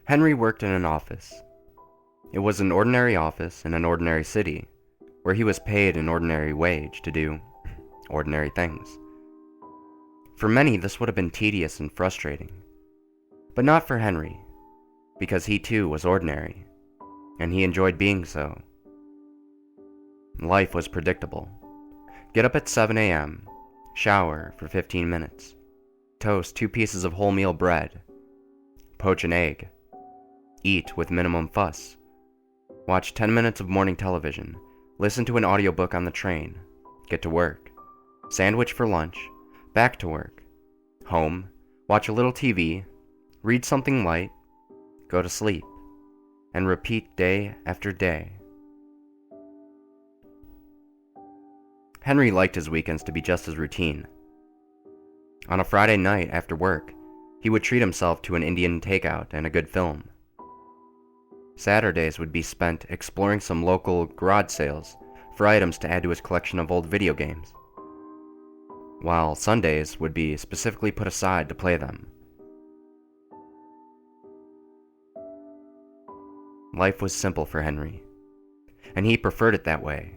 Henry worked in an office. It was an ordinary office in an ordinary city, where he was paid an ordinary wage to do ordinary things. For many, this would have been tedious and frustrating. But not for Henry, because he too was ordinary, and he enjoyed being so. Life was predictable. Get up at 7 a.m., shower for 15 minutes, toast 2 pieces of wholemeal bread, poach an egg, eat with minimum fuss, watch 10 minutes of morning television, listen to an audiobook on the train, get to work, sandwich for lunch, back to work, home, watch a little TV, read something light, go to sleep, and repeat day after day. Henry liked his weekends to be just as routine. On a Friday night after work, he would treat himself to an Indian takeout and a good film. Saturdays would be spent exploring some local garage sales for items to add to his collection of old video games, while Sundays would be specifically put aside to play them. Life was simple for Henry, and he preferred it that way.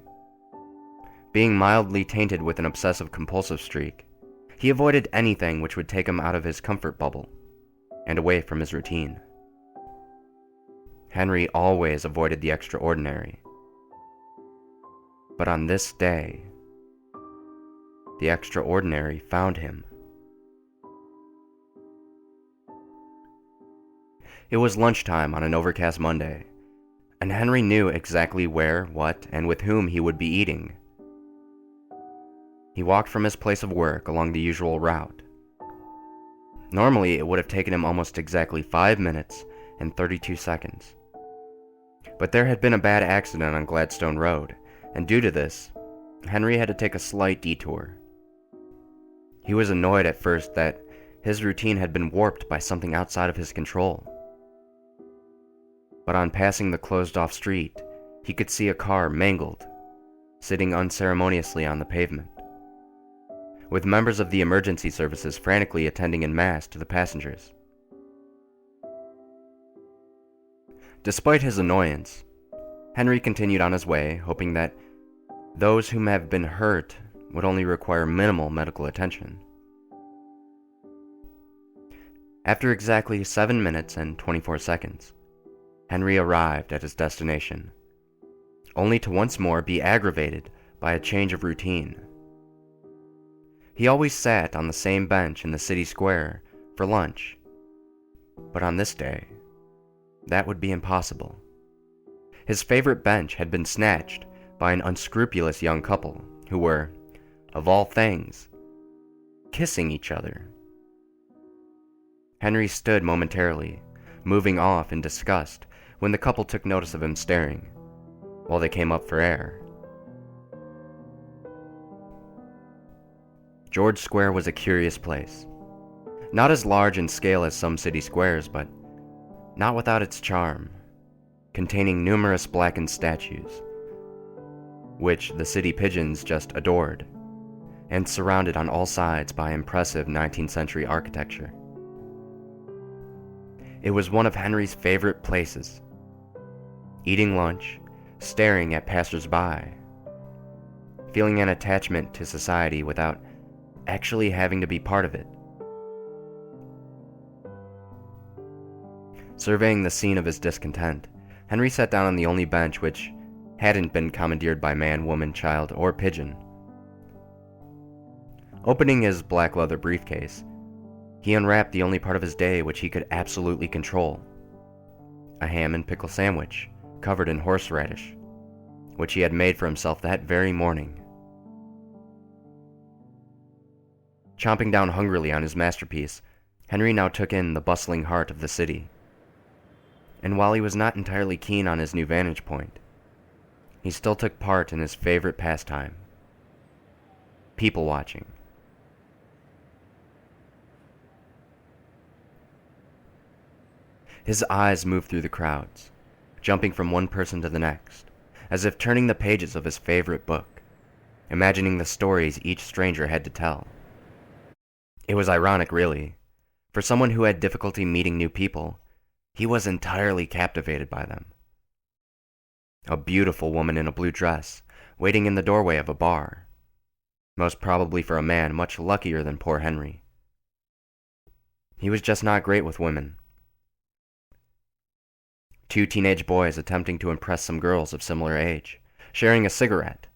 Being mildly tainted with an obsessive-compulsive streak, he avoided anything which would take him out of his comfort bubble and away from his routine. Henry always avoided the extraordinary. But on this day, the extraordinary found him. It was lunchtime on an overcast Monday, and Henry knew exactly where, what, and with whom he would be eating. He walked from his place of work along the usual route. Normally, it would have taken him almost exactly 5 minutes and 32 seconds. But there had been a bad accident on Gladstone Road, and due to this, Henry had to take a slight detour. He was annoyed at first that his routine had been warped by something outside of his control. But on passing the closed-off street, he could see a car mangled, sitting unceremoniously on the pavement, with members of the emergency services frantically attending en masse to the passengers. Despite his annoyance, Henry continued on his way, hoping that those whom have been hurt would only require minimal medical attention. After exactly 7 minutes and 24 seconds, Henry arrived at his destination, only to once more be aggravated by a change of routine. He always sat on the same bench in the city square for lunch, but on this day, that would be impossible. His favorite bench had been snatched by an unscrupulous young couple who were, of all things, kissing each other. Henry stood momentarily, moving off in disgust when the couple took notice of him staring, while they came up for air. George Square was a curious place. Not as large in scale as some city squares, but not without its charm, containing numerous blackened statues, which the city pigeons just adored, and surrounded on all sides by impressive 19th century architecture. It was one of Henry's favorite places. Eating lunch, staring at passers-by, feeling an attachment to society without actually having to be part of it. Surveying the scene of his discontent, Henry sat down on the only bench which hadn't been commandeered by man, woman, child, or pigeon. Opening his black leather briefcase, he unwrapped the only part of his day which he could absolutely control: a ham and pickle sandwich covered in horseradish, which he had made for himself that very morning. Chomping down hungrily on his masterpiece, Henry now took in the bustling heart of the city. And while he was not entirely keen on his new vantage point, he still took part in his favorite pastime: people watching. His eyes moved through the crowds, jumping from one person to the next, as if turning the pages of his favorite book, imagining the stories each stranger had to tell. It was ironic, really. For someone who had difficulty meeting new people, He was entirely captivated by them. A beautiful woman in a blue dress, waiting in the doorway of a bar, most probably for a man much luckier than poor Henry. He was just not great with women. Two teenage boys attempting to impress some girls of similar age, sharing a cigarette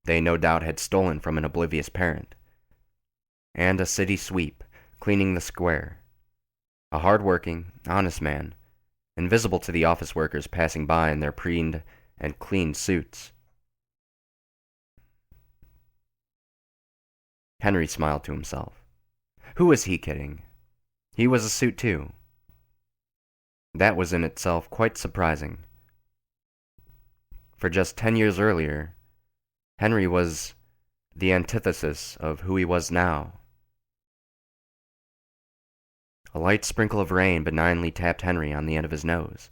they no doubt had stolen from an oblivious parent, and a city sweep cleaning the square, a hard-working, honest man, invisible to the office workers passing by in their preened and clean suits. Henry smiled to himself. Who was he kidding? He was a suit too. That was in itself quite surprising. For just 10 years earlier, Henry was the antithesis of who he was now. A light sprinkle of rain benignly tapped Henry on the end of his nose.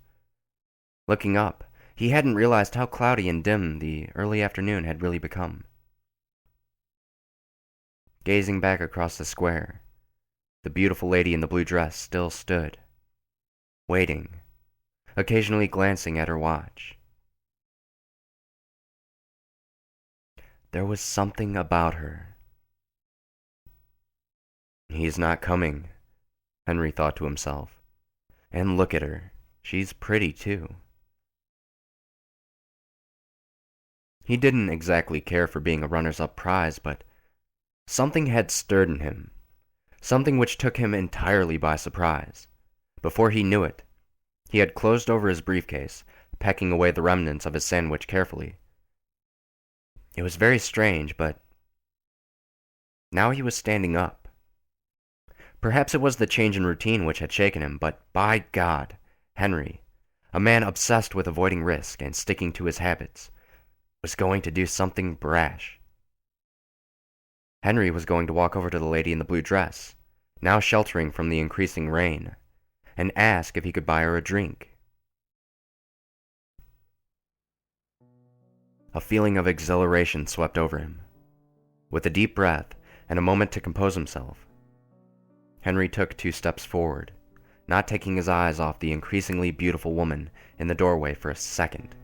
Looking up, he hadn't realized how cloudy and dim the early afternoon had really become. Gazing back across the square, the beautiful lady in the blue dress still stood, waiting, occasionally glancing at her watch. There was something about her. He's not coming, Henry thought to himself. And look at her. She's pretty too. He didn't exactly care for being a runners-up prize, but something had stirred in him, something which took him entirely by surprise. Before he knew it, he had closed over his briefcase, pecking away the remnants of his sandwich carefully. It was very strange, but now he was standing up. Perhaps it was the change in routine which had shaken him, but by God, Henry, a man obsessed with avoiding risk and sticking to his habits, was going to do something brash. Henry was going to walk over to the lady in the blue dress, now sheltering from the increasing rain, and ask if he could buy her a drink. A feeling of exhilaration swept over him. With a deep breath and a moment to compose himself, Henry took 2 steps forward, not taking his eyes off the increasingly beautiful woman in the doorway for a second.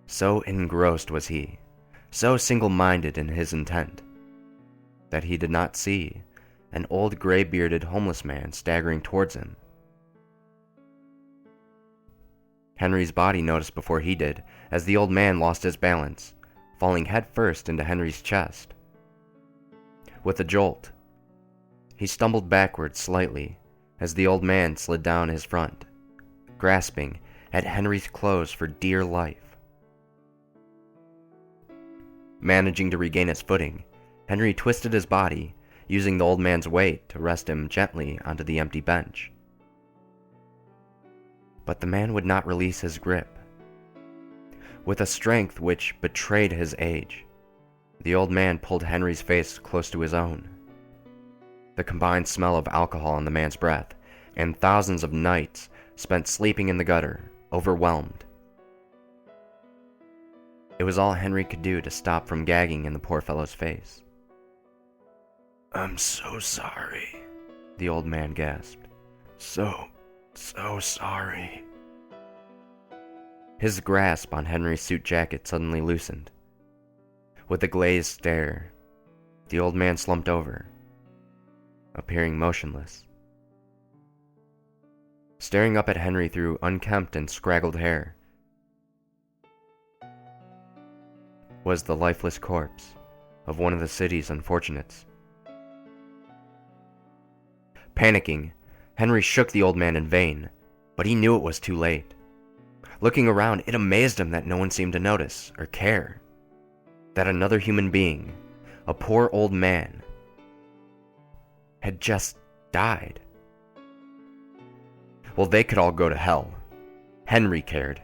So engrossed was he, so single-minded in his intent, that he did not see an old gray-bearded homeless man staggering towards him. Henry's body noticed before he did, as the old man lost his balance, falling headfirst into Henry's chest. With a jolt, he stumbled backward slightly as the old man slid down his front, grasping at Henry's clothes for dear life. Managing to regain his footing, Henry twisted his body, using the old man's weight to rest him gently onto the empty bench. But the man would not release his grip. With a strength which betrayed his age, the old man pulled Henry's face close to his own. The combined smell of alcohol in the man's breath, and thousands of nights spent sleeping in the gutter, overwhelmed. It was all Henry could do to stop from gagging in the poor fellow's face. "I'm so sorry," the old man gasped. So sorry." His grasp on Henry's suit jacket suddenly loosened. With a glazed stare, the old man slumped over, appearing motionless. Staring up at Henry through unkempt and scraggled hair was the lifeless corpse of one of the city's unfortunates. Panicking, Henry shook the old man in vain, but he knew it was too late. Looking around, it amazed him that no one seemed to notice or care. That another human being, a poor old man, had just died. Well, they could all go to hell. Henry cared.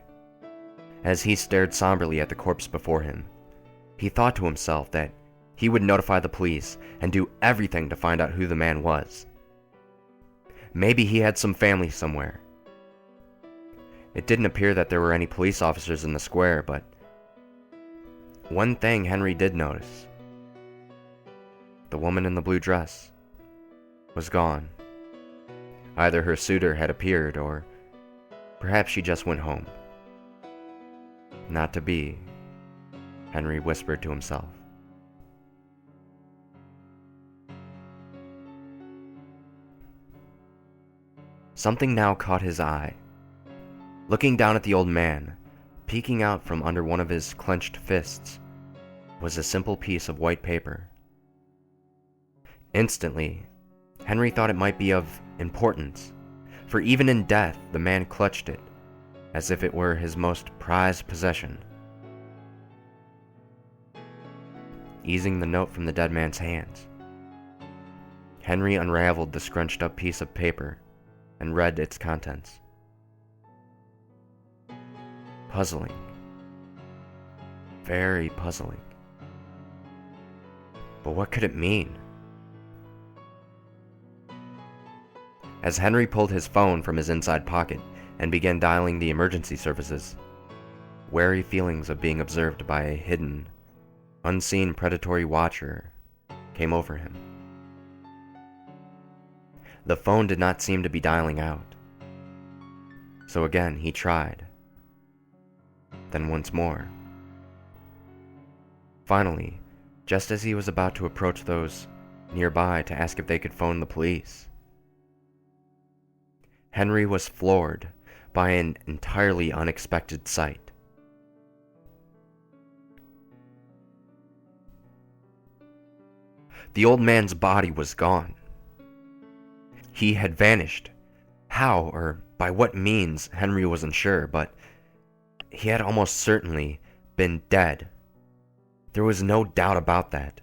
As he stared somberly at the corpse before him, he thought to himself that he would notify the police and do everything to find out who the man was. Maybe he had some family somewhere. It didn't appear that there were any police officers in the square, but one thing Henry did notice. The woman in the blue dress was gone. Either her suitor had appeared, or perhaps she just went home. Not to be, Henry whispered to himself. Something now caught his eye. Looking down at the old man, peeking out from under one of his clenched fists, was a simple piece of white paper. Instantly, Henry thought it might be of importance, for even in death the man clutched it, as if it were his most prized possession. Easing the note from the dead man's hands, Henry unraveled the scrunched up piece of paper and read its contents. Puzzling. Very puzzling. But what could it mean? As Henry pulled his phone from his inside pocket and began dialing the emergency services, wary feelings of being observed by a hidden, unseen predatory watcher came over him. The phone did not seem to be dialing out. So again he tried. Then once more. Finally, just as he was about to approach those nearby to ask if they could phone the police, Henry was floored by an entirely unexpected sight. The old man's body was gone. He had vanished. How or by what means, Henry wasn't sure, but he had almost certainly been dead. There was no doubt about that.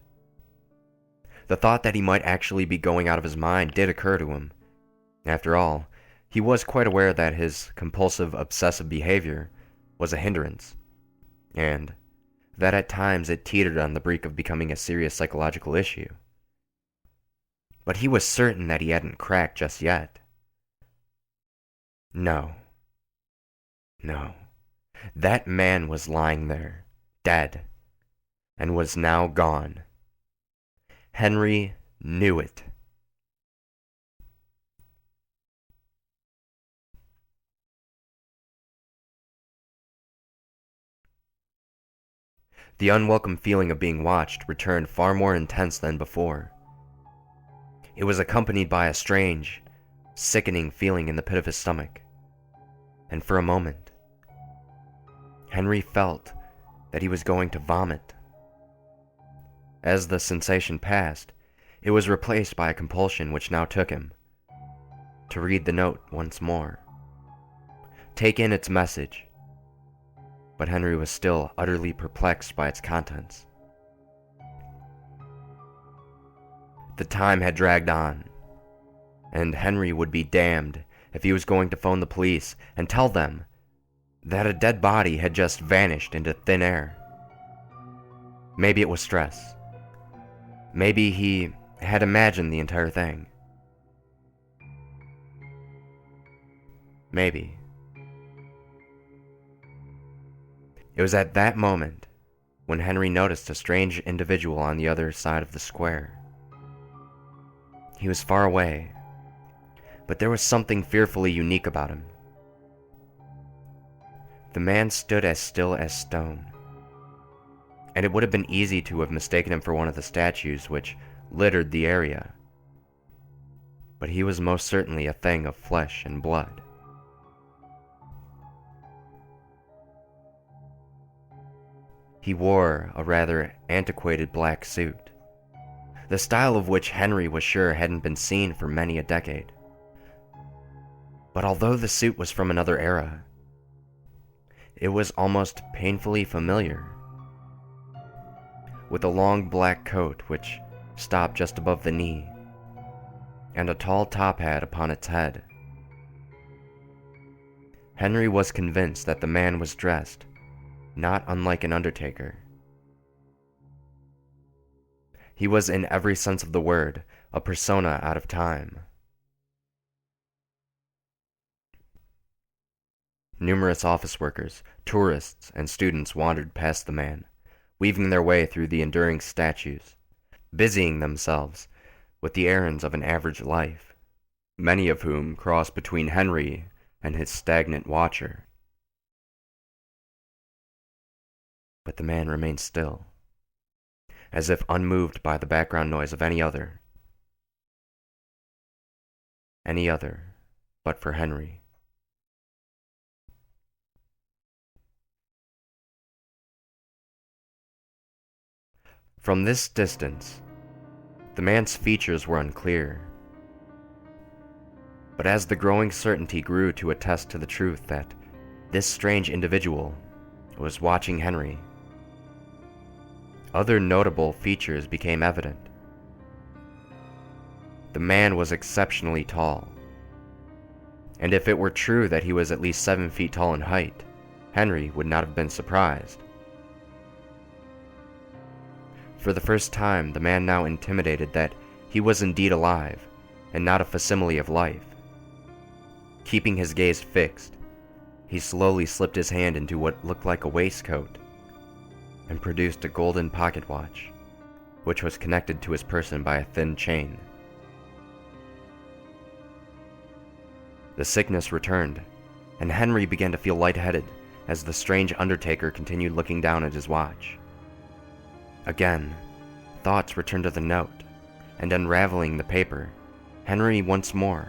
The thought that he might actually be going out of his mind did occur to him. After all, he was quite aware that his compulsive, obsessive behavior was a hindrance, and that at times it teetered on the brink of becoming a serious psychological issue. But he was certain that he hadn't cracked just yet. No. That man was lying there, dead, and was now gone. Henry knew it. The unwelcome feeling of being watched returned far more intense than before. It was accompanied by a strange, sickening feeling in the pit of his stomach. And for a moment, Henry felt that he was going to vomit. As the sensation passed, it was replaced by a compulsion which now took him to read the note once more, take in its message. But Henry was still utterly perplexed by its contents. The time had dragged on, and Henry would be damned if he was going to phone the police and tell them that a dead body had just vanished into thin air. Maybe it was stress. Maybe he had imagined the entire thing. Maybe. It was at that moment when Henry noticed a strange individual on the other side of the square. He was far away, but there was something fearfully unique about him. The man stood as still as stone, and it would have been easy to have mistaken him for one of the statues which littered the area. But he was most certainly a thing of flesh and blood. He wore a rather antiquated black suit, the style of which Henry was sure hadn't been seen for many a decade. But although the suit was from another era, it was almost painfully familiar, with a long black coat which stopped just above the knee, and a tall top hat upon its head. Henry was convinced that the man was dressed not unlike an undertaker. He was, in every sense of the word, a persona out of time. Numerous office workers, tourists, and students wandered past the man, weaving their way through the enduring statues, busying themselves with the errands of an average life. many of whom cross between Henry and his stagnant watcher. But the man remained still, as if unmoved by the background noise of any other but for Henry. From this distance, the man's features were unclear, but as the growing certainty grew to attest to the truth that this strange individual was watching Henry, other notable features became evident. The man was exceptionally tall, and if it were true that he was at least 7 feet tall in height, Henry would not have been surprised. For the first time, the man now intimated that he was indeed alive, and not a facsimile of life. Keeping his gaze fixed, he slowly slipped his hand into what looked like a waistcoat, and produced a golden pocket watch, which was connected to his person by a thin chain. The sickness returned, and Henry began to feel lightheaded as the strange undertaker continued looking down at his watch. Again, thoughts returned to the note, and unraveling the paper, Henry once more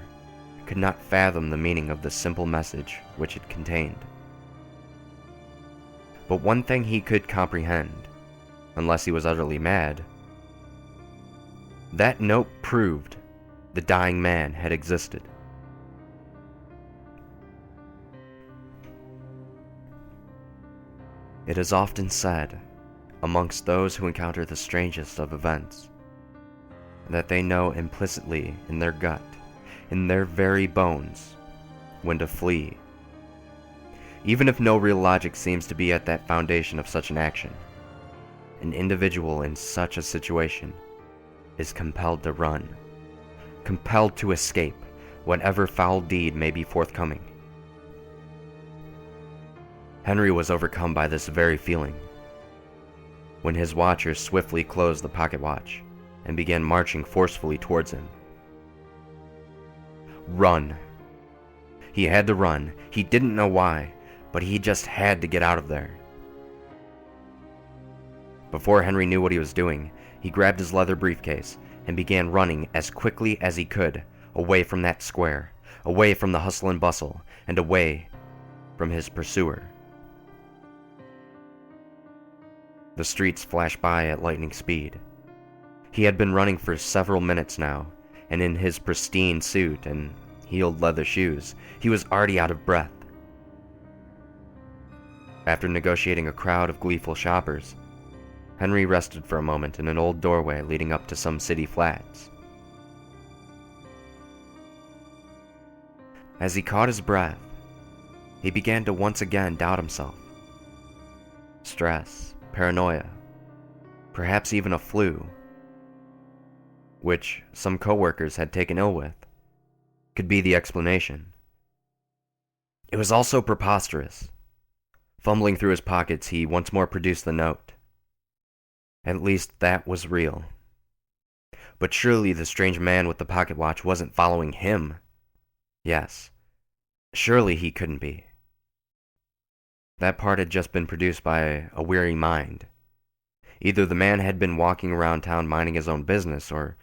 could not fathom the meaning of the simple message which it contained. But one thing he could comprehend, unless he was utterly mad. That note proved the dying man had existed. It is often said, amongst those who encounter the strangest of events, that they know implicitly in their gut, in their very bones, when to flee. Even if no real logic seems to be at that foundation of such an action, an individual in such a situation is compelled to run, compelled to escape whatever foul deed may be forthcoming. Henry was overcome by this very feeling, when his watcher swiftly closed the pocket watch and began marching forcefully towards him. Run. He had to run. He didn't know why, but he just had to get out of there. Before Henry knew what he was doing, he grabbed his leather briefcase and began running as quickly as he could away from that square, away from the hustle and bustle, and away from his pursuer. The streets flashed by at lightning speed. He had been running for several minutes now, and in his pristine suit and heeled leather shoes, he was already out of breath. After negotiating a crowd of gleeful shoppers, Henry rested for a moment in an old doorway leading up to some city flats. As he caught his breath, he began to once again doubt himself. Stress, paranoia, perhaps even a flu, which some coworkers had taken ill with, could be the explanation. It was also preposterous. Fumbling through his pockets, he once more produced the note. At least that was real. But surely the strange man with the pocket watch wasn't following him. Yes, surely he couldn't be. That part had just been produced by a weary mind. Either the man had been walking around town minding his own business, or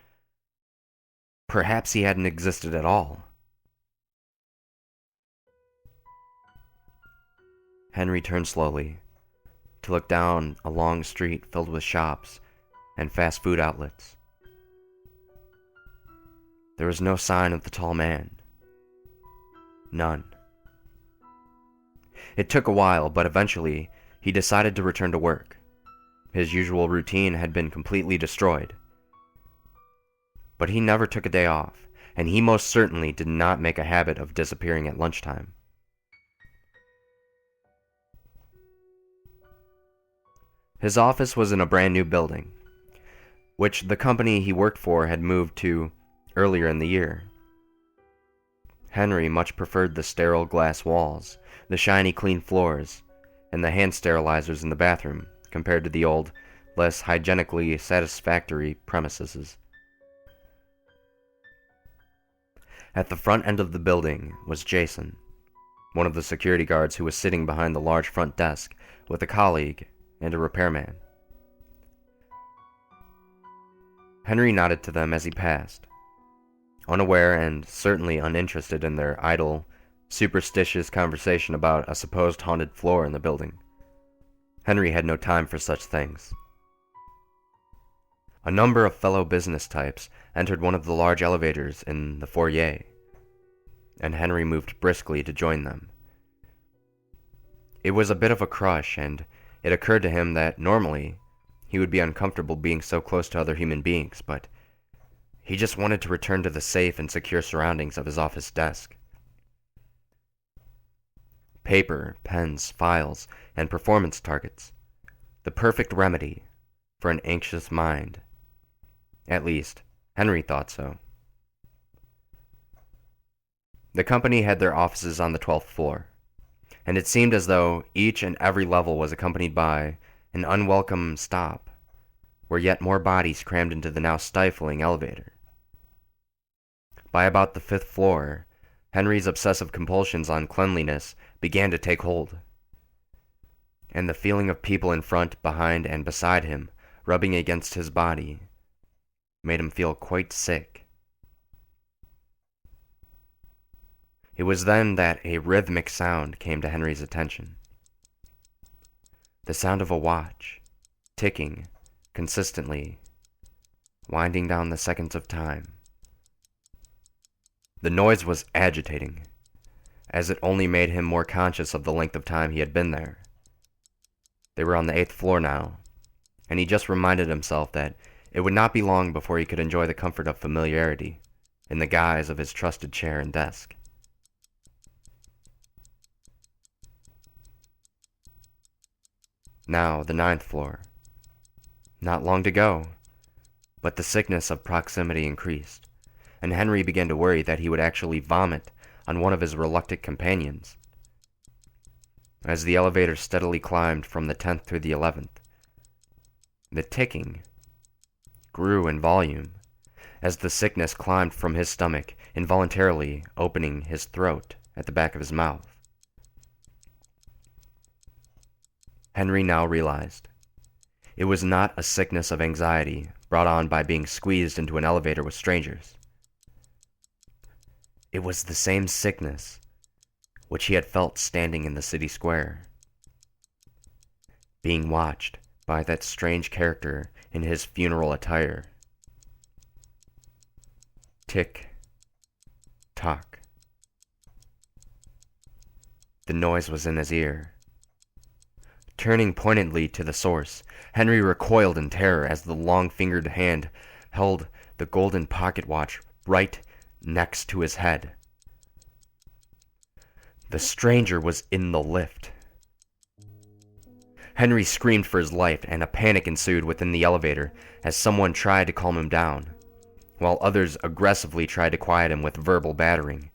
perhaps he hadn't existed at all. Henry turned slowly to look down a long street filled with shops and fast food outlets. There was no sign of the tall man. None. It took a while, but eventually he decided to return to work. His usual routine had been completely destroyed. But he never took a day off, and he most certainly did not make a habit of disappearing at lunchtime. His office was in a brand new building, which the company he worked for had moved to earlier in the year. Henry much preferred the sterile glass walls, the shiny clean floors, and the hand sterilizers in the bathroom compared to the old, less hygienically satisfactory premises. At the front end of the building was Jason, one of the security guards who was sitting behind the large front desk with a colleague and a repairman. Henry nodded to them as he passed, unaware and certainly uninterested in their idle, superstitious conversation about a supposed haunted floor in the building. Henry had no time for such things. A number of fellow business types entered one of the large elevators in the foyer, and Henry moved briskly to join them. It was a bit of a crush, and it occurred to him that normally he would be uncomfortable being so close to other human beings, but he just wanted to return to the safe and secure surroundings of his office desk. Paper, pens, files, and performance targets. The perfect remedy for an anxious mind. At least, Henry thought so. The company had their offices on the 12th floor, and it seemed as though each and every level was accompanied by an unwelcome stop, where yet more bodies crammed into the now stifling elevator. By about the 5th floor, Henry's obsessive compulsions on cleanliness began to take hold, and the feeling of people in front, behind, and beside him rubbing against his body made him feel quite sick. It was then that a rhythmic sound came to Henry's attention. The sound of a watch, ticking consistently, winding down the seconds of time. The noise was agitating, as it only made him more conscious of the length of time he had been there. They were on the 8th floor now, and he just reminded himself that it would not be long before he could enjoy the comfort of familiarity in the guise of his trusted chair and desk. Now, the 9th floor. Not long to go, but the sickness of proximity increased, and Henry began to worry that he would actually vomit on one of his reluctant companions. As the elevator steadily climbed from the 10th through the 11th, the ticking grew in volume as the sickness climbed from his stomach, involuntarily opening his throat at the back of his mouth. Henry now realized it was not a sickness of anxiety brought on by being squeezed into an elevator with strangers. It was the same sickness which he had felt standing in the city square, being watched by that strange character in his funeral attire. Tick, tock. The noise was in his ear. Turning pointedly to the source, Henry recoiled in terror as the long-fingered hand held the golden pocket watch right next to his head. The stranger was in the lift. Henry screamed for his life, and a panic ensued within the elevator as someone tried to calm him down, while others aggressively tried to quiet him with verbal battering.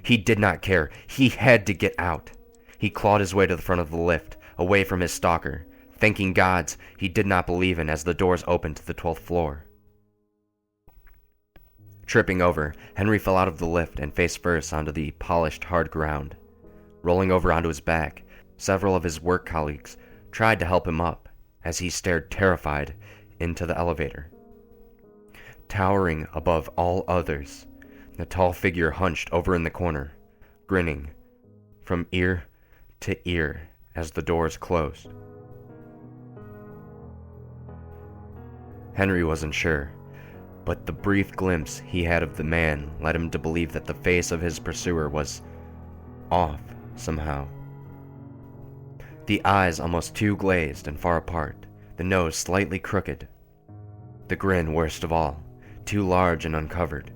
He did not care. He had to get out. He clawed his way to the front of the lift, away from his stalker, thanking gods he did not believe in as the doors opened to the 12th floor. Tripping over, Henry fell out of the lift and face first onto the polished hard ground. Rolling over onto his back, several of his work colleagues tried to help him up as he stared terrified into the elevator. Towering above all others, the tall figure hunched over in the corner, grinning from ear to ear as the doors closed. Henry wasn't sure, but the brief glimpse he had of the man led him to believe that the face of his pursuer was off somehow. The eyes almost too glazed and far apart, the nose slightly crooked, the grin worst of all, too large and uncovered,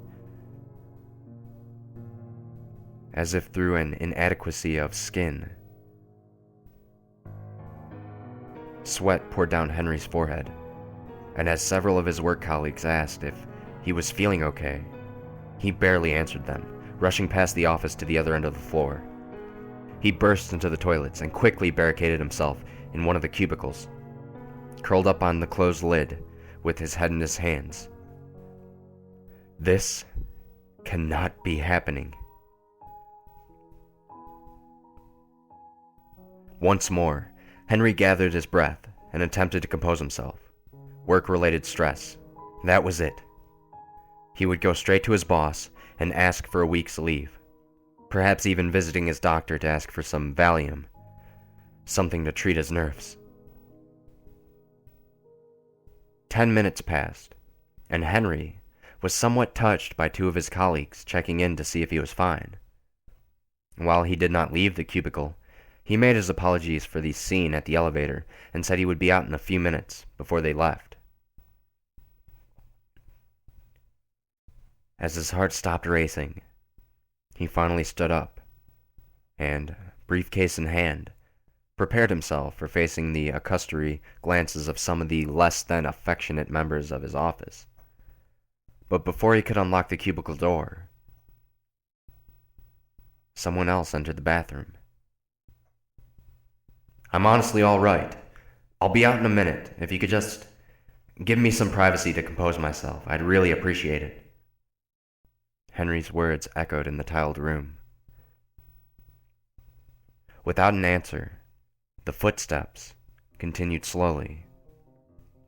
as if through an inadequacy of skin. Sweat poured down Henry's forehead, and as several of his work colleagues asked if he was feeling okay, he barely answered them, rushing past the office to the other end of the floor. He burst into the toilets and quickly barricaded himself in one of the cubicles, curled up on the closed lid with his head in his hands. This cannot be happening. Once more, Henry gathered his breath and attempted to compose himself. Work-related stress. That was it. He would go straight to his boss and ask for a week's leave. Perhaps even visiting his doctor to ask for some Valium. Something to treat his nerves. 10 minutes passed, and Henry was somewhat touched by two of his colleagues checking in to see if he was fine. While he did not leave the cubicle, he made his apologies for the scene at the elevator and said he would be out in a few minutes before they left. As his heart stopped racing, he finally stood up and, briefcase in hand, prepared himself for facing the accusatory glances of some of the less than affectionate members of his office. But before he could unlock the cubicle door, someone else entered the bathroom. "I'm honestly all right. I'll be out in a minute. If you could just give me some privacy to compose myself, I'd really appreciate it." Henry's words echoed in the tiled room. Without an answer, the footsteps continued slowly,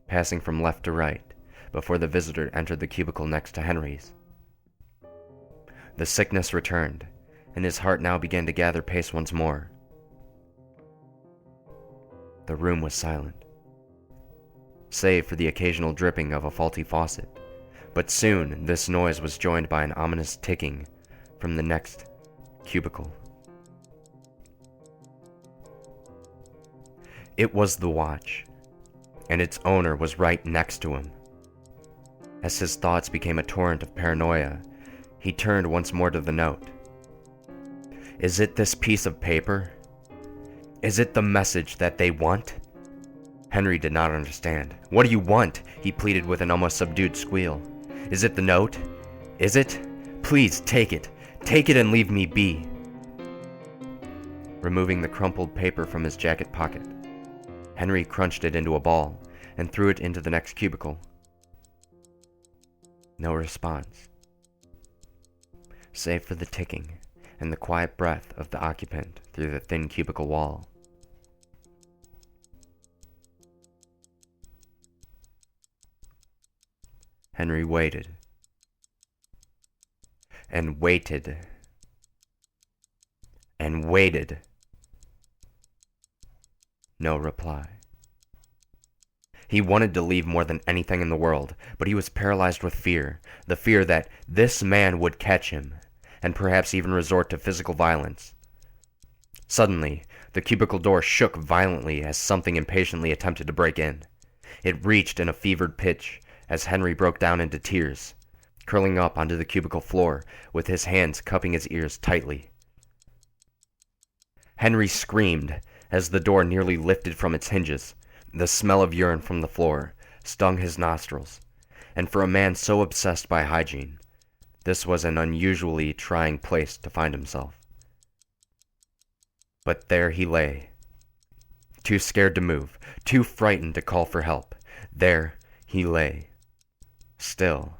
passing from left to right before the visitor entered the cubicle next to Henry's. The sickness returned, and his heart now began to gather pace once more. The room was silent, save for the occasional dripping of a faulty faucet, but soon this noise was joined by an ominous ticking from the next cubicle. It was the watch, and its owner was right next to him. As his thoughts became a torrent of paranoia, he turned once more to the note. Is it this piece of paper? Is it the message that they want? Henry did not understand. "What do you want?" he pleaded with an almost subdued squeal. "Is it the note? Is it? Please take it. Take it and leave me be." Removing the crumpled paper from his jacket pocket, Henry crunched it into a ball and threw it into the next cubicle. No response, save for the ticking and the quiet breath of the occupant through the thin cubicle wall. Henry waited, and waited, and waited. No reply. He wanted to leave more than anything in the world, but he was paralyzed with fear, the fear that this man would catch him, and perhaps even resort to physical violence. Suddenly, the cubicle door shook violently as something impatiently attempted to break in. It reached in a fevered pitch as Henry broke down into tears, curling up onto the cubicle floor with his hands cupping his ears tightly. Henry screamed as the door nearly lifted from its hinges. The smell of urine from the floor stung his nostrils, and for a man so obsessed by hygiene, this was an unusually trying place to find himself. But there he lay, too scared to move, too frightened to call for help. There he lay, still,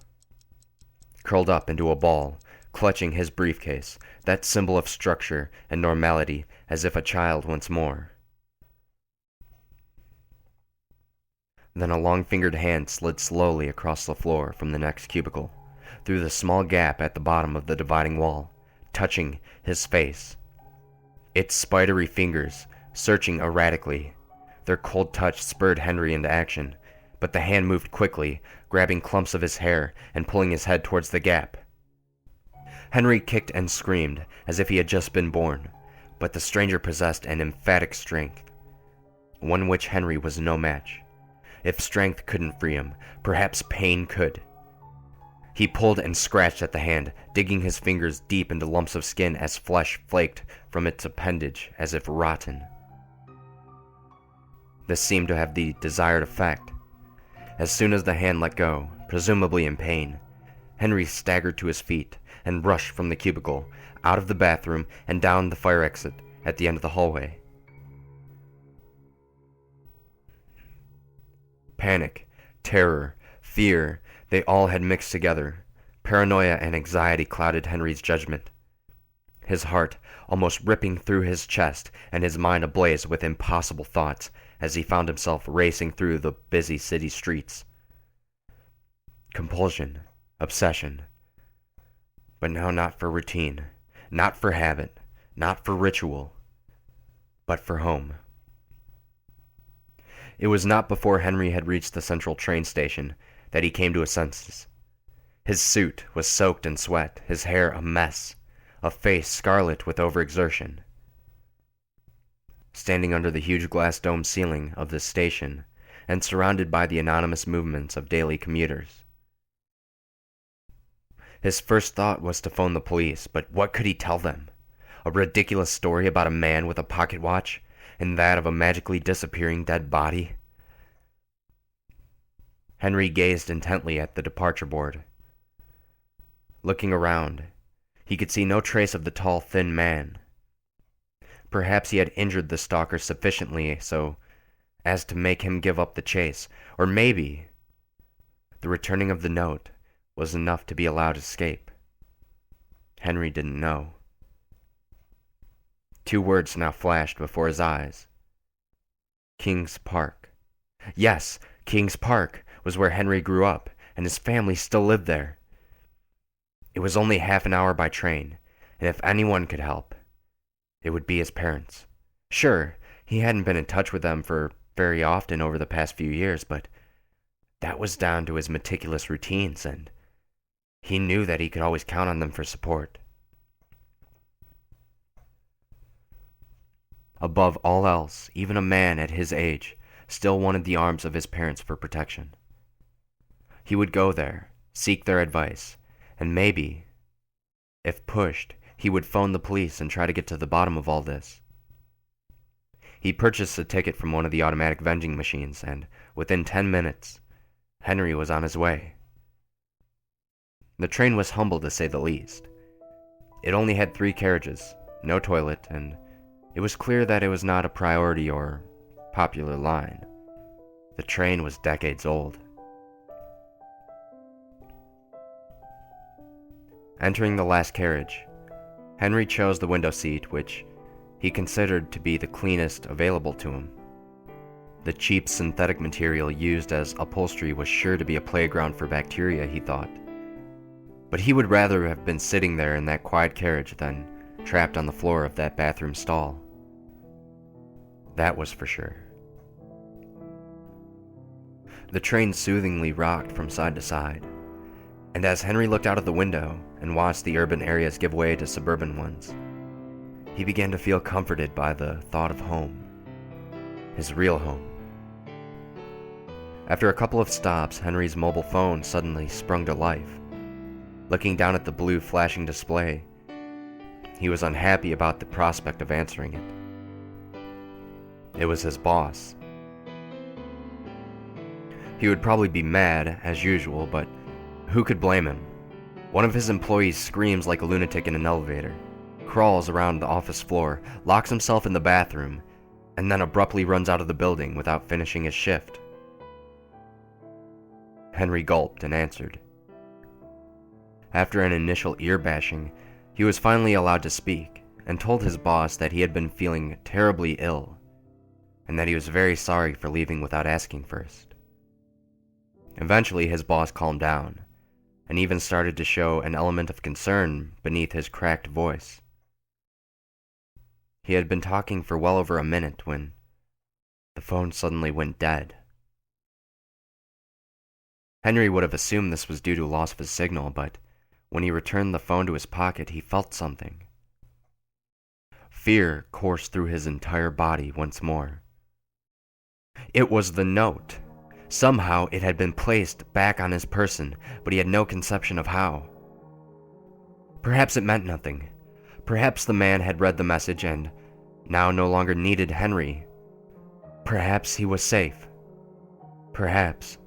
curled up into a ball, clutching his briefcase, that symbol of structure and normality, as if a child once more. Then a long-fingered hand slid slowly across the floor from the next cubicle, through the small gap at the bottom of the dividing wall, touching his face. Its spidery fingers, searching erratically. Their cold touch spurred Henry into action, but the hand moved quickly, grabbing clumps of his hair and pulling his head towards the gap. Henry kicked and screamed as if he had just been born, but the stranger possessed an emphatic strength, one which Henry was no match. If strength couldn't free him, perhaps pain could. He pulled and scratched at the hand, digging his fingers deep into lumps of skin as flesh flaked from its appendage as if rotten. This seemed to have the desired effect. As soon as the hand let go, presumably in pain, Henry staggered to his feet and rushed from the cubicle, out of the bathroom and down the fire exit at the end of the hallway. Panic, terror, fear, they all had mixed together, Paranoia and anxiety clouded Henry's judgment, his heart almost ripping through his chest and his mind ablaze with impossible thoughts as he found himself racing through the busy city streets. Compulsion, obsession, but now not for routine, not for habit, not for ritual, but for home. It was not before Henry had reached the central train station that he came to his senses. His suit was soaked in sweat, his hair a mess, a face scarlet with overexertion. Standing under the huge glass dome ceiling of the station and surrounded by the anonymous movements of daily commuters. His first thought was to phone the police, but what could he tell them? A ridiculous story about a man with a pocket watch, and that of a magically disappearing dead body? Henry gazed intently at the departure board. Looking around, he could see no trace of the tall, thin man. Perhaps he had injured the stalker sufficiently so as to make him give up the chase, or maybe the returning of the note was enough to be allowed escape. Henry didn't know. 2 words now flashed before his eyes. Kings Park. Yes, Kings Park was where Henry grew up, and his family still lived there. It was only half an hour by train, and if anyone could help, it would be his parents. Sure, he hadn't been in touch with them for very often over the past few years, but that was down to his meticulous routines, and he knew that he could always count on them for support. Above all else, even a man at his age still wanted the arms of his parents for protection. He would go there, seek their advice, and maybe, if pushed, he would phone the police and try to get to the bottom of all this. He purchased a ticket from one of the automatic vending machines, and within 10 minutes, Henry was on his way. The train was humble to say the least. It only had 3 carriages, no toilet, and it was clear that it was not a priority or popular line. The train was decades old. Entering the last carriage, Henry chose the window seat, which he considered to be the cleanest available to him. The cheap synthetic material used as upholstery was sure to be a playground for bacteria, he thought. But he would rather have been sitting there in that quiet carriage than trapped on the floor of that bathroom stall. That was for sure. The train soothingly rocked from side to side, and as Henry looked out of the window and watched the urban areas give way to suburban ones, he began to feel comforted by the thought of home, his real home. After a couple of stops, Henry's mobile phone suddenly sprung to life. Looking down at the blue flashing display, he was unhappy about the prospect of answering it. It was his boss. He would probably be mad, as usual, but who could blame him? One of his employees screams like a lunatic in an elevator, crawls around the office floor, locks himself in the bathroom, and then abruptly runs out of the building without finishing his shift. Henry gulped and answered. After an initial ear-bashing, he was finally allowed to speak, and told his boss that he had been feeling terribly ill, and that he was very sorry for leaving without asking first. Eventually, his boss calmed down, and even started to show an element of concern beneath his cracked voice. He had been talking for well over a minute when the phone suddenly went dead. Henry would have assumed this was due to loss of his signal, but when he returned the phone to his pocket, he felt something. Fear coursed through his entire body once more. It was the note. Somehow it had been placed back on his person, but he had no conception of how. Perhaps it meant nothing. Perhaps the man had read the message and now no longer needed Henry. Perhaps he was safe. Perhaps.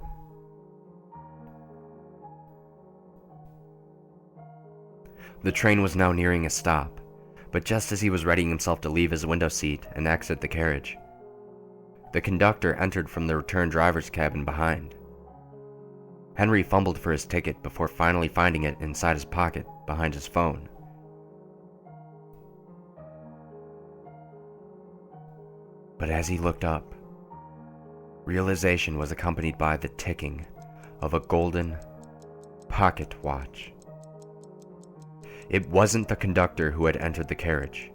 The train was now nearing a stop, but just as he was readying himself to leave his window seat and exit the carriage, the conductor entered from the return driver's cabin behind. Henry fumbled for his ticket before finally finding it inside his pocket behind his phone. But as he looked up, realization was accompanied by the ticking of a golden pocket watch. It wasn't the conductor who had entered the carriage.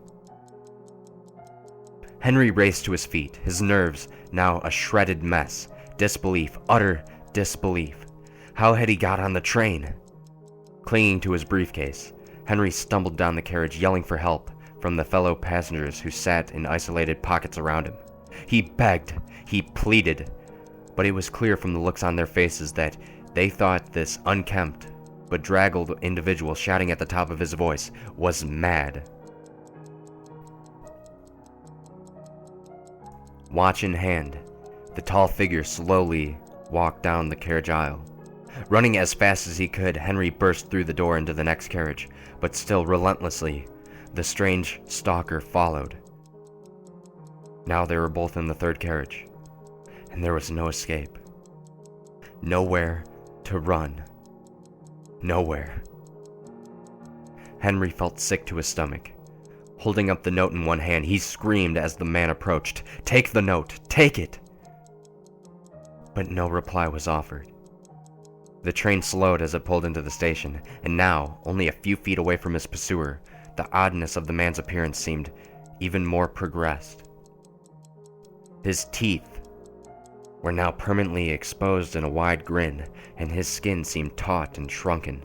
Henry raced to his feet, his nerves now a shredded mess. Disbelief, utter disbelief. How had he got on the train? Clinging to his briefcase, Henry stumbled down the carriage, yelling for help from the fellow passengers who sat in isolated pockets around him. He begged, he pleaded, but it was clear from the looks on their faces that they thought this unkempt but draggled individual shouting at the top of his voice was mad. Watch in hand, the tall figure slowly walked down the carriage aisle. Running as fast as he could, Henry burst through the door into the next carriage, but still relentlessly, the strange stalker followed. Now they were both in the third carriage, and there was no escape. Nowhere to run. Nowhere. Henry felt sick to his stomach. Holding up the note in one hand, he screamed as the man approached, "Take the note! Take it!" But no reply was offered. The train slowed as it pulled into the station, and now, only a few feet away from his pursuer, the oddness of the man's appearance seemed even more progressed. His teeth were now permanently exposed in a wide grin, and his skin seemed taut and shrunken,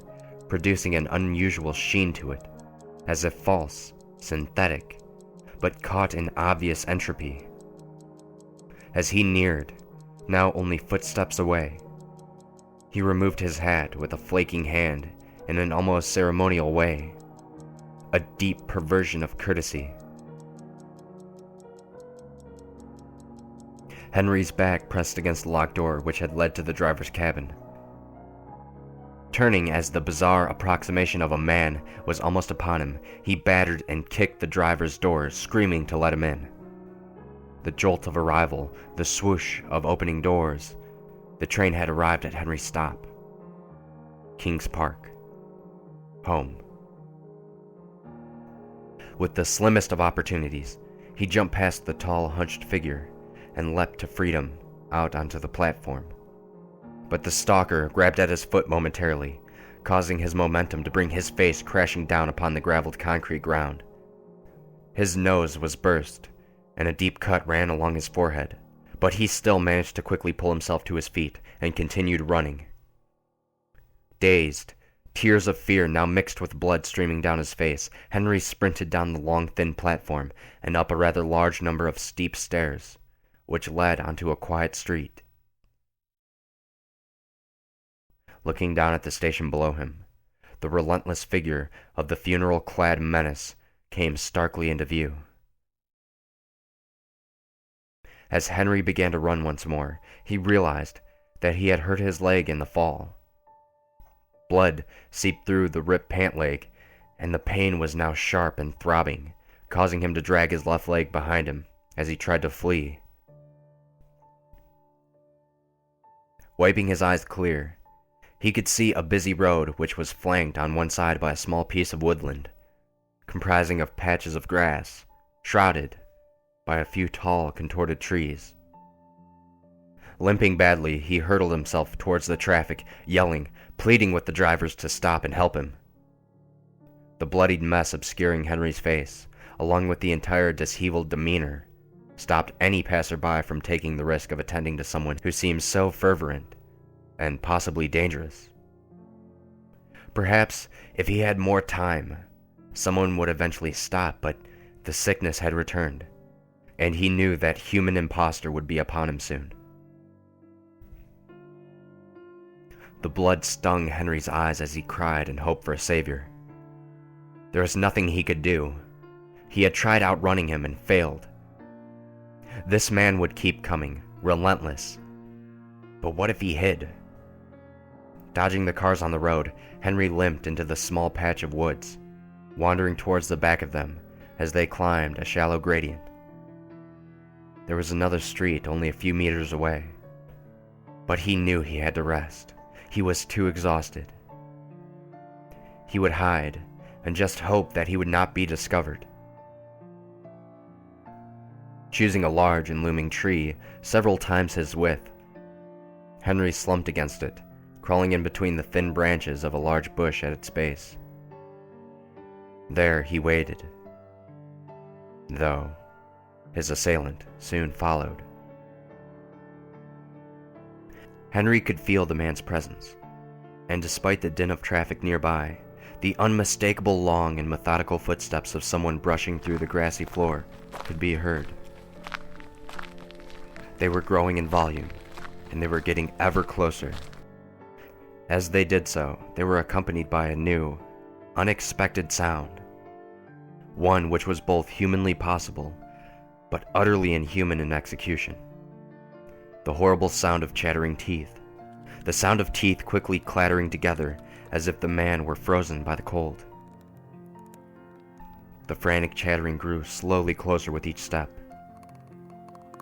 producing an unusual sheen to it, as if false, synthetic, but caught in obvious entropy. As he neared, now only footsteps away, he removed his hat with a flaking hand in an almost ceremonial way, a deep perversion of courtesy. Henry's back pressed against the locked door which had led to the driver's cabin. Turning as the bizarre approximation of a man was almost upon him, he battered and kicked the driver's doors, screaming to let him in. The jolt of arrival, the swoosh of opening doors. The train had arrived at Henry's stop. Kings Park. Home. With the slimmest of opportunities, he jumped past the tall, hunched figure and leapt to freedom out onto the platform. But the stalker grabbed at his foot momentarily, causing his momentum to bring his face crashing down upon the graveled concrete ground. His nose was burst, and a deep cut ran along his forehead, but he still managed to quickly pull himself to his feet and continued running. Dazed, tears of fear now mixed with blood streaming down his face, Henry sprinted down the long, thin platform and up a rather large number of steep stairs, which led onto a quiet street. Looking down at the station below him, the relentless figure of the funeral-clad menace came starkly into view. As Henry began to run once more, he realized that he had hurt his leg in the fall. Blood seeped through the ripped pant leg, and the pain was now sharp and throbbing, causing him to drag his left leg behind him as he tried to flee. Wiping his eyes clear, he could see a busy road which was flanked on one side by a small piece of woodland, comprising of patches of grass, shrouded by a few tall, contorted trees. Limping badly, he hurtled himself towards the traffic, yelling, pleading with the drivers to stop and help him. The bloodied mess obscuring Henry's face, along with the entire disheveled demeanor, stopped any passerby from taking the risk of attending to someone who seemed so fervent and possibly dangerous. Perhaps, if he had more time, someone would eventually stop, but the sickness had returned, and he knew that human imposter would be upon him soon. The blood stung Henry's eyes as he cried and hoped for a savior. There was nothing he could do. He had tried outrunning him and failed. This man would keep coming, relentless. But what if he hid? Dodging the cars on the road, Henry limped into the small patch of woods, wandering towards the back of them as they climbed a shallow gradient. There was another street only a few meters away, but he knew he had to rest. He was too exhausted. He would hide and just hope that he would not be discovered. Choosing a large and looming tree several times his width, Henry slumped against it, crawling in between the thin branches of a large bush at its base. There he waited, though his assailant soon followed. Henry could feel the man's presence, and despite the din of traffic nearby, the unmistakable long and methodical footsteps of someone brushing through the grassy floor could be heard. They were growing in volume, and they were getting ever closer. As they did so, they were accompanied by a new, unexpected sound, one which was both humanly possible, but utterly inhuman in execution. The horrible sound of chattering teeth, the sound of teeth quickly clattering together as if the man were frozen by the cold. The frantic chattering grew slowly closer with each step,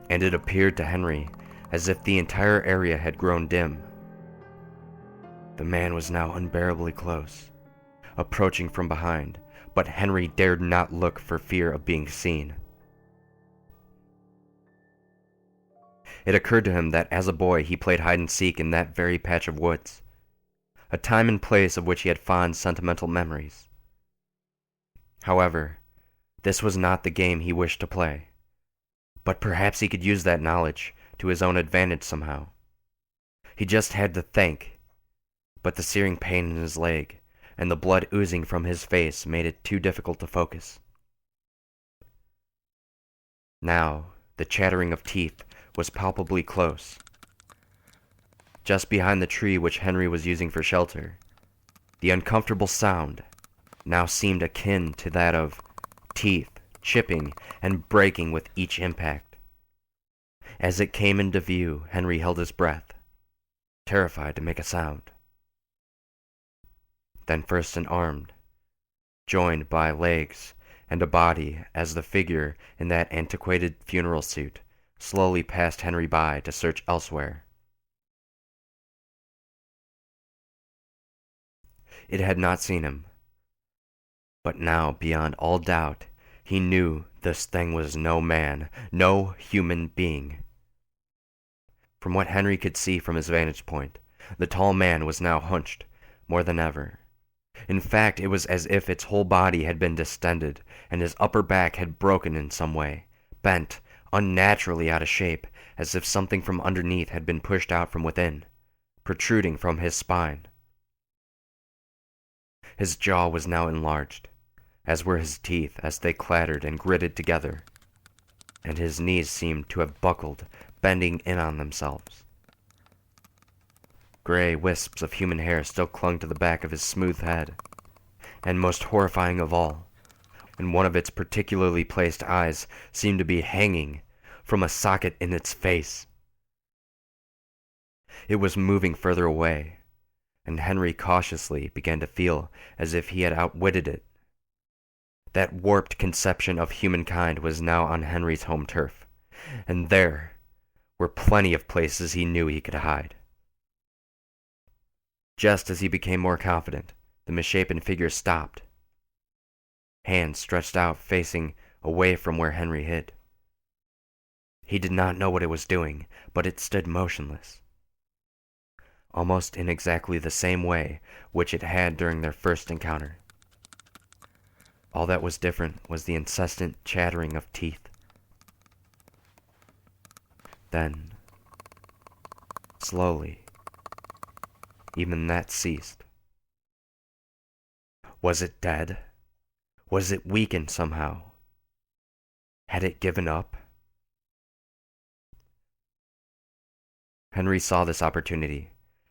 and it appeared to Henry as if the entire area had grown dim. The man was now unbearably close, approaching from behind, but Henry dared not look for fear of being seen. It occurred to him that as a boy he played hide-and-seek in that very patch of woods, a time and place of which he had fond sentimental memories. However, this was not the game he wished to play, but perhaps he could use that knowledge to his own advantage somehow. He just had to think, but the searing pain in his leg and the blood oozing from his face made it too difficult to focus. Now, the chattering of teeth was palpably close, just behind the tree which Henry was using for shelter. The uncomfortable sound now seemed akin to that of teeth chipping and breaking with each impact. As it came into view, Henry held his breath, terrified to make a sound. Then first an arm, joined by legs and a body as the figure in that antiquated funeral suit slowly passed Henry by to search elsewhere. It had not seen him, but now, beyond all doubt, he knew this thing was no man, no human being. From what Henry could see from his vantage point, the tall man was now hunched more than ever. In fact, it was as if its whole body had been distended, and his upper back had broken in some way, bent unnaturally out of shape, as if something from underneath had been pushed out from within, protruding from his spine. His jaw was now enlarged, as were his teeth as they clattered and gritted together, and his knees seemed to have buckled, bending in on themselves. Gray wisps of human hair still clung to the back of his smooth head, and most horrifying of all, and one of its particularly placed eyes seemed to be hanging from a socket in its face. It was moving further away, and Henry cautiously began to feel as if he had outwitted it. That warped conception of humankind was now on Henry's home turf, and there were plenty of places he knew he could hide. Just as he became more confident, the misshapen figure stopped, hands stretched out facing away from where Henry hid. He did not know what it was doing, but it stood motionless, almost in exactly the same way which it had during their first encounter. All that was different was the incessant chattering of teeth. Then, slowly, even that ceased. Was it dead? Was it weakened somehow? Had it given up? Henry saw this opportunity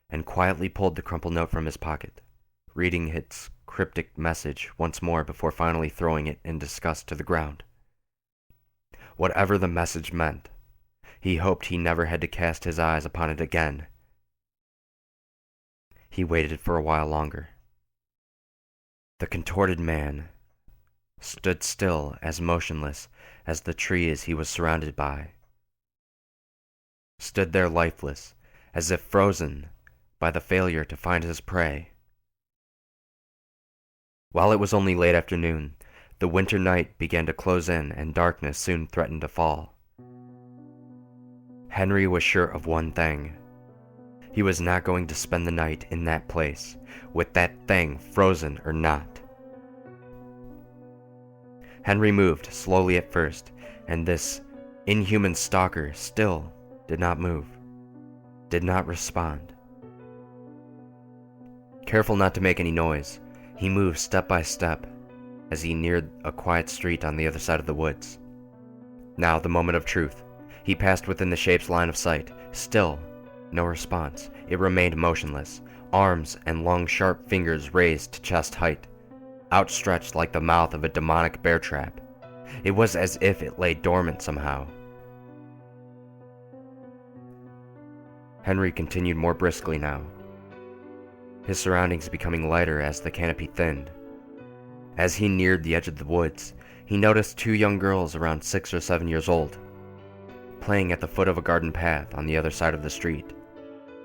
and quietly pulled the crumpled note from his pocket, reading its cryptic message once more before finally throwing it in disgust to the ground. Whatever the message meant, he hoped he never had to cast his eyes upon it again. He waited for a while longer. The contorted man stood still, as motionless as the trees he was surrounded by. Stood there lifeless, as if frozen by the failure to find his prey. While it was only late afternoon, the winter night began to close in and darkness soon threatened to fall. Henry was sure of one thing. He was not going to spend the night in that place, with that thing frozen or not. Henry moved slowly at first, and this inhuman stalker still did not move, did not respond. Careful not to make any noise, he moved step by step as he neared a quiet street on the other side of the woods. Now the moment of truth. He passed within the shape's line of sight. Still, no response. It remained motionless, arms and long sharp fingers raised to chest height, outstretched like the mouth of a demonic bear trap. It was as if it lay dormant somehow. Henry continued more briskly now, his surroundings becoming lighter as the canopy thinned. As he neared the edge of the woods, he noticed two young girls around 6 or 7 years old, playing at the foot of a garden path on the other side of the street,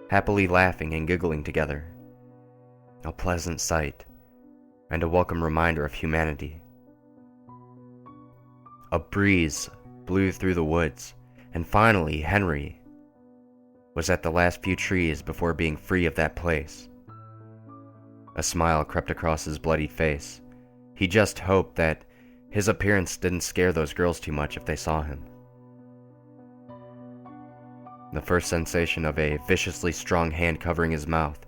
happily laughing and giggling together. A pleasant sight, and a welcome reminder of humanity. A breeze blew through the woods, and finally Henry was at the last few trees before being free of that place. A smile crept across his bloodied face. He just hoped that his appearance didn't scare those girls too much if they saw him. The first sensation of a viciously strong hand covering his mouth,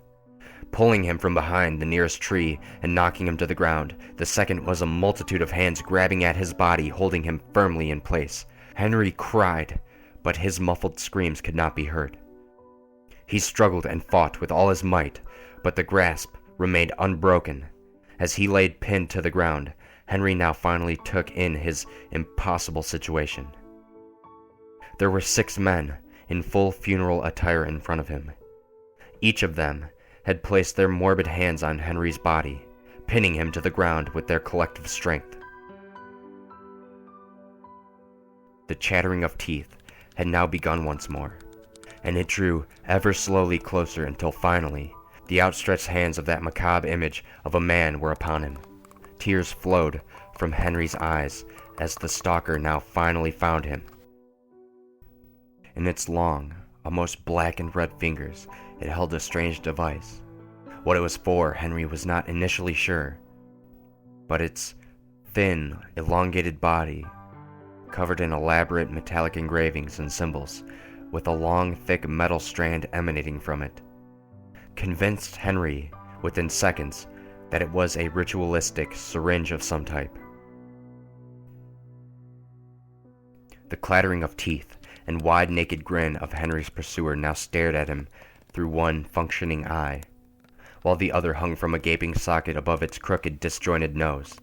pulling him from behind the nearest tree and knocking him to the ground. The second was a multitude of hands grabbing at his body, holding him firmly in place. Henry cried, but his muffled screams could not be heard. He struggled and fought with all his might, but the grasp remained unbroken. As he laid pinned to the ground, Henry now finally took in his impossible situation. There were 6 men in full funeral attire in front of him. Each of them had placed their morbid hands on Henry's body, pinning him to the ground with their collective strength. The chattering of teeth had now begun once more, and it drew ever slowly closer until finally the outstretched hands of that macabre image of a man were upon him. Tears flowed from Henry's eyes as the stalker now finally found him. In its long, almost black and red fingers, it held a strange device. What it was for, Henry was not initially sure, but its thin, elongated body, covered in elaborate metallic engravings and symbols, with a long, thick metal strand emanating from it, convinced Henry within seconds that it was a ritualistic syringe of some type. The clattering of teeth and wide naked grin of Henry's pursuer now stared at him through one functioning eye, while the other hung from a gaping socket above its crooked, disjointed nose.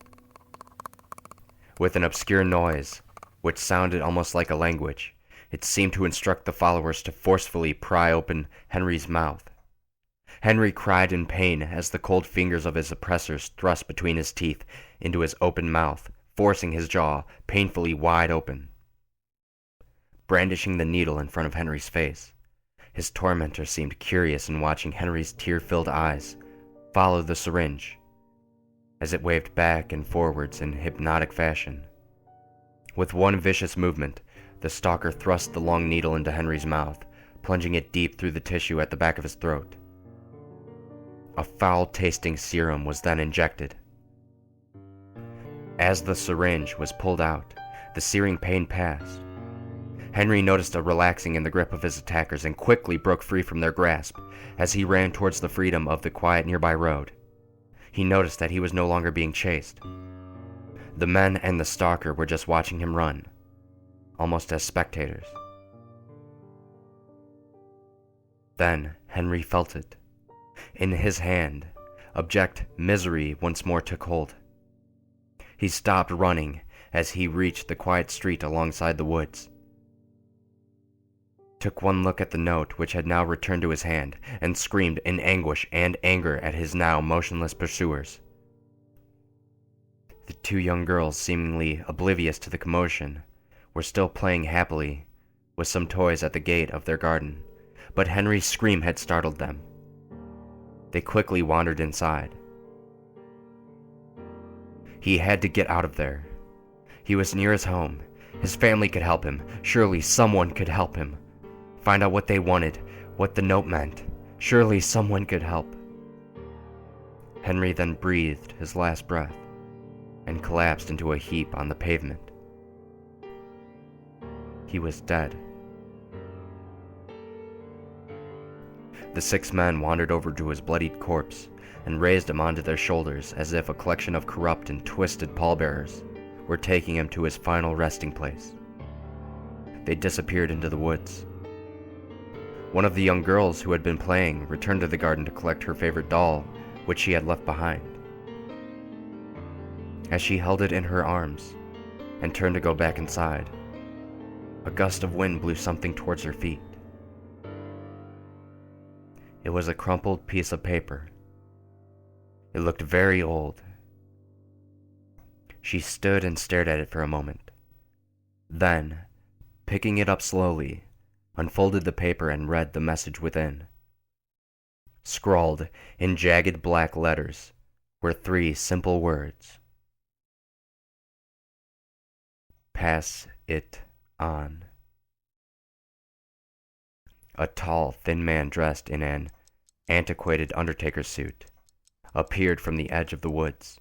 With an obscure noise, which sounded almost like a language, it seemed to instruct the followers to forcefully pry open Henry's mouth. Henry cried in pain as the cold fingers of his oppressors thrust between his teeth into his open mouth, forcing his jaw painfully wide open. Brandishing the needle in front of Henry's face, his tormentor seemed curious in watching Henry's tear-filled eyes follow the syringe as it waved back and forwards in hypnotic fashion. With one vicious movement, the stalker thrust the long needle into Henry's mouth, plunging it deep through the tissue at the back of his throat. A foul-tasting serum was then injected. As the syringe was pulled out, the searing pain passed. Henry noticed a relaxing in the grip of his attackers and quickly broke free from their grasp as he ran towards the freedom of the quiet nearby road. He noticed that he was no longer being chased. The men and the stalker were just watching him run, almost as spectators. Then Henry felt it. In his hand, abject misery once more took hold. He stopped running as he reached the quiet street alongside the woods, took one look at the note which had now returned to his hand, and screamed in anguish and anger at his now motionless pursuers. The 2 young girls, seemingly oblivious to the commotion, were still playing happily with some toys at the gate of their garden, but Henry's scream had startled them. They quickly wandered inside. He had to get out of there. He was near his home. His family could help him. Surely someone could help him. Find out what they wanted, what the note meant. Surely someone could help. Henry then breathed his last breath and collapsed into a heap on the pavement. He was dead. The 6 men wandered over to his bloodied corpse and raised him onto their shoulders as if a collection of corrupt and twisted pallbearers were taking him to his final resting place. They disappeared into the woods. One of the young girls who had been playing returned to the garden to collect her favorite doll, which she had left behind. As she held it in her arms and turned to go back inside, a gust of wind blew something towards her feet. It was a crumpled piece of paper. It looked very old. She stood and stared at it for a moment. Then, picking it up slowly, unfolded the paper and read the message within. Scrawled in jagged black letters were 3 simple words. Pass it on. A tall, thin man dressed in an antiquated undertaker's suit appeared from the edge of the woods.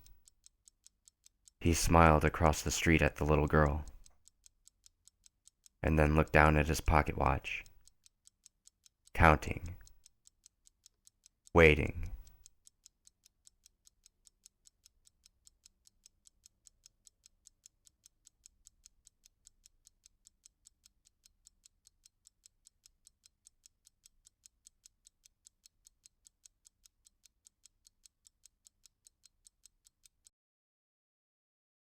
He smiled across the street at the little girl, and then looked down at his pocket watch, counting, waiting.